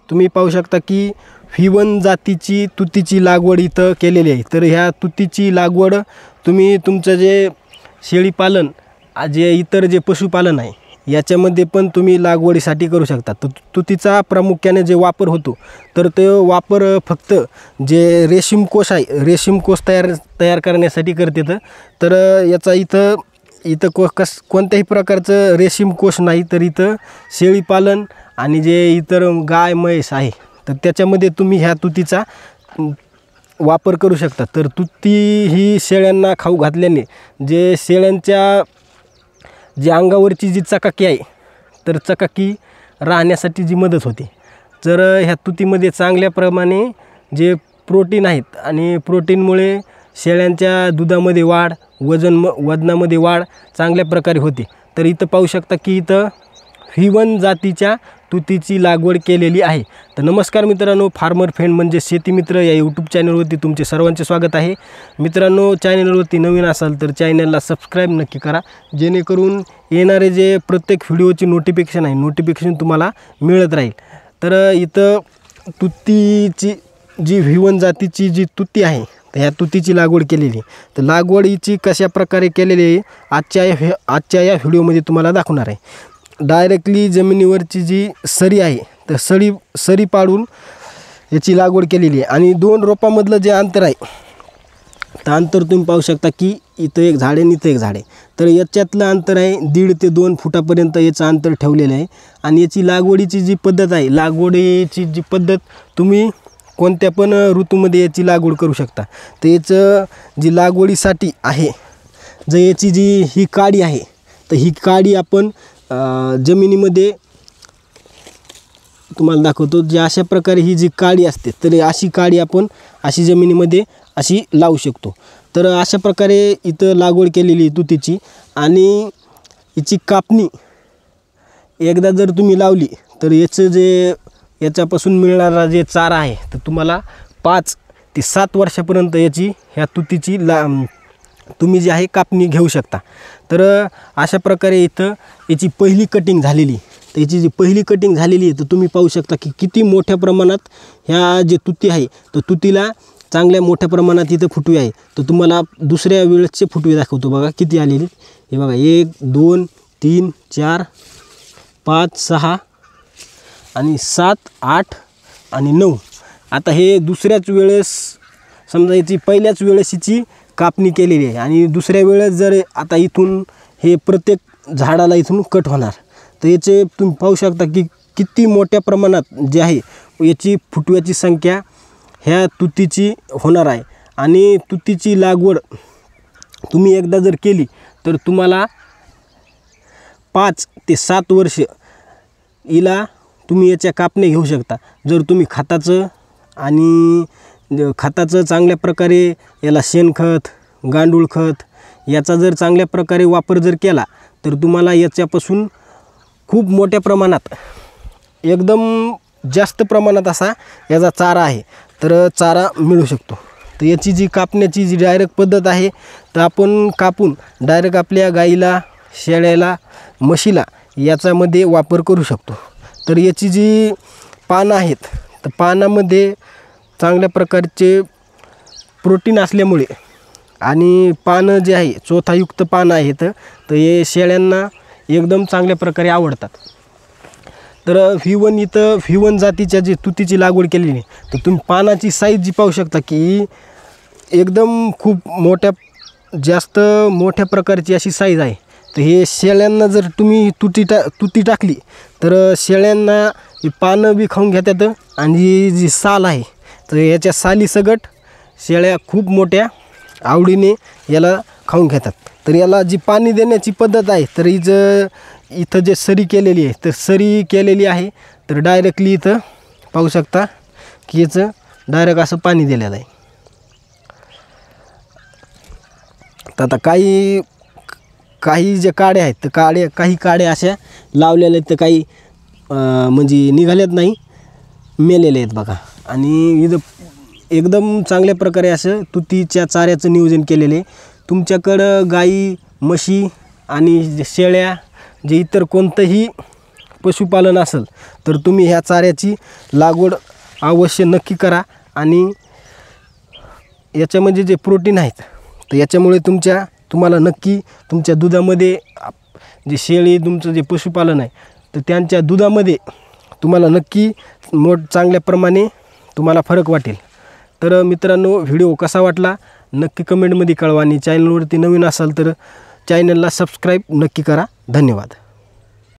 तुम्ही पाहू शकता की V1 जातीची तुतीची लागवड इथं केलेली आहे। तर ह्या तुतीची लागवड तुम्ही तुमचं जे शेळीपालन जे इतर जे पशुपालन आहे याच्यामध्ये पण तुम्ही लागवडीसाठी करू शकता। तर तुतीचा प्रामुख्याने जे वापर होतो तर तो वापर फक्त जे रेशीम कोश आहे रेशीम कोश तयार करण्यासाठी करते। तर याचा इथं कोणत्याही प्रकारचं रेशीम कोश नाही, तर इथं शेळीपालन आणि जे इतर गाय म्हैस आहे तर त्याच्यामध्ये तुम्ही ह्या तुतीचा वापर करू शकता। तर तुती ही शेळ्यांना खाऊ घातल्याने जे शेळ्यांच्या जी अंगावरची जी चकाकी आहे तर चकाकी राहण्यासाठी जी मदत होते। जर ह्या तुतीमध्ये चांगल्या प्रमाणे जे प्रोटीन आहेत आणि प्रोटीनमुळे शेळ्यांच्या दुधामध्ये वाढ वजनामध्ये वाढ चांगल्या प्रकारे होते। तर इथं पाहू शकता की इथं V1 जातीच्या तुतीची लागवड केलेली आहे। तर नमस्कार मित्रांनो, फार्मर फ्रेंड म्हणजे शेती मित्र या यूट्यूब चॅनलवरती तुमचे सर्वांचे स्वागत आहे। मित्रांनो, चॅनलवरती नवीन असाल तर चॅनलला सबस्क्राईब नक्की करा, जेणेकरून येणारे जे प्रत्येक व्हिडिओची नोटिफिकेशन तुम्हाला मिळत राहील। तर इथं तुतीची जी V1 जातीची जी तुती आहे तर ह्या तुतीची लागवड केलेली। तर लागवडीची कशा प्रकारे केलेली आहे आजच्या या व्हिडिओमध्ये तुम्हाला दाखवणार आहे। डायरेक्टली जमिनीवरची जी सरी आहे तर सरी पाडून याची लागवड केलेली आहे आणि 2 रोपामधलं जे अंतर आहे तर अंतर तुम्ही पाहू शकता की इथं एक झाड आहे आणि इथं एक झाड आहे। तर याच्यातलं अंतर आहे 1.5 ते 2 फुटापर्यंत याचं अंतर ठेवलेलं आहे। आणि याची लागवडीची जी पद्धत आहे लागवडीची जी पद्धत तुम्ही कोणत्या पण ऋतूमध्ये याची लागवड करू शकता। तर याचं जी लागवडीसाठी आहे जर याची जी ही काडी आहे तर ही काडी आपण जमिनीमध्ये तुम्हाला दाखवतो। जे अशा प्रकारे ही जी काडी असते तर अशी काडी आपण अशी जमिनीमध्ये अशी लावू शकतो। तर अशा प्रकारे इथं लागवड केलेली तुतीची आणि याची कापणी एकदा जर तुम्ही लावली तर याचं जे याच्यापासून मिळणारा जे चारा आहे तर तुम्हाला 5 ते 7 वर्षापर्यंत याची ह्या तुतीची तुम्ही जी आहे कापणी घेऊ शकता। तर अशा प्रकारे इथं याची पहिली कटिंग झालेली, तर याची जी पहिली कटिंग झालेली आहे तर तुम्ही पाहू शकता की किती मोठ्या प्रमाणात ह्या जे तुती आहे तर तुतीला चांगल्या मोठ्या प्रमाणात इथं फुटवे आहे। तर तुम्हाला दुसऱ्या वेळेसचे फुटवे दाखवतो बघा किती आलेली। हे बघा 1 2 3 4 5 6 आणि 7 8 आणि 9। आता हे दुसऱ्याच वेळेस समजा याची पहिल्याच वेळेस हिची कापणी केलेली आहे आणि दुसऱ्या वेळेस जर आता इथून हे प्रत्येक झाडाला इथून कट होणार तर याचे तुम्ही पाहू शकता की किती मोठ्या प्रमाणात जे आहे याची फुटव्याची संख्या ह्या तुतीची होणार आहे। आणि तुतीची लागवड तुम्ही एकदा जर केली तर तुम्हाला 5 ते 7 वर्ष हिला तुम्ही याच्या कापणे घेऊ शकता। जर तुम्ही खताचं चांगल्या प्रकारे याला शेणखत गांडूळ खत याचा जर चांगल्या प्रकारे वापर जर केला तर तुम्हाला याच्यापासून खूप मोठ्या प्रमाणात एकदम जास्त प्रमाणात असा याचा चारा आहे तर चारा मिळू शकतो। तर याची जी कापण्याची जी डायरेक्ट पद्धत आहे तर आपण कापून डायरेक्ट आपल्या गाईला शेळ्याला म्हशीला याच्यामध्ये वापर करू शकतो। तर याची जी पानं आहेत तर पानामध्ये चांगल्या प्रकारचे प्रोटीन असल्यामुळे आणि पानं जे आहे चोथायुक्त पानं आहेत तर हे शेळ्यांना एकदम चांगल्या प्रकारे आवडतात। तर V1 जातीच्या जी तुतीची लागवड केलेली आहे तर तुम्ही पानाची साईज जी पाहू शकता की एकदम खूप जास्त मोठ्या प्रकारची अशी साईज आहे। तर हे शेळ्यांना जर तुम्ही तुती टाकली तर शेळ्यांना पानं बी खाऊन घेतात आणि जी साल आहे तर याच्या सालीसकट शेळ्या खूप मोठ्या आवडीने याला खाऊन घेतात। तर याला जी पाणी देण्याची पद्धत आहे तर इथं जे सरी केलेली आहे तर सरी केलेली आहे तर डायरेक्टली इथं पाहू शकता की याचं डायरेक्ट असं पाणी दिलेलं आहे। तर आता काही जे काड्या आहेत तर काही काड्या अशा लावलेल्या आहेत तर काही म्हणजे निघाल्यात नाही, मेलेले आहेत बघा। आणि इथं एकदम चांगल्या प्रकारे असं तुतीच्या चाऱ्याचं नियोजन केलेले। तुमच्याकडं गाई म्हशी आणि शेळ्या जे इतर कोणतंही पशुपालन असेल तर तुम्ही ह्या चाऱ्याची लागवड अवश्य नक्की करा। आणि याच्यामध्ये जे प्रोटीन आहेत तर याच्यामुळे तुम्हाला नक्की तुमच्या दुधामध्ये जे शेळी तुमचं जे पशुपालन आहे तर त्यांच्या दुधामध्ये तुम्हाला नक्की चांगल्या प्रमाणे तुम्हाला फरक वाटेल। तर मित्रांनो, व्हिडिओ कसा वाटला नक्की कमेंटमध्ये कळवा आणि चॅनलवरती नवीन असाल तर चॅनलला सबस्क्राईब नक्की करा। धन्यवाद।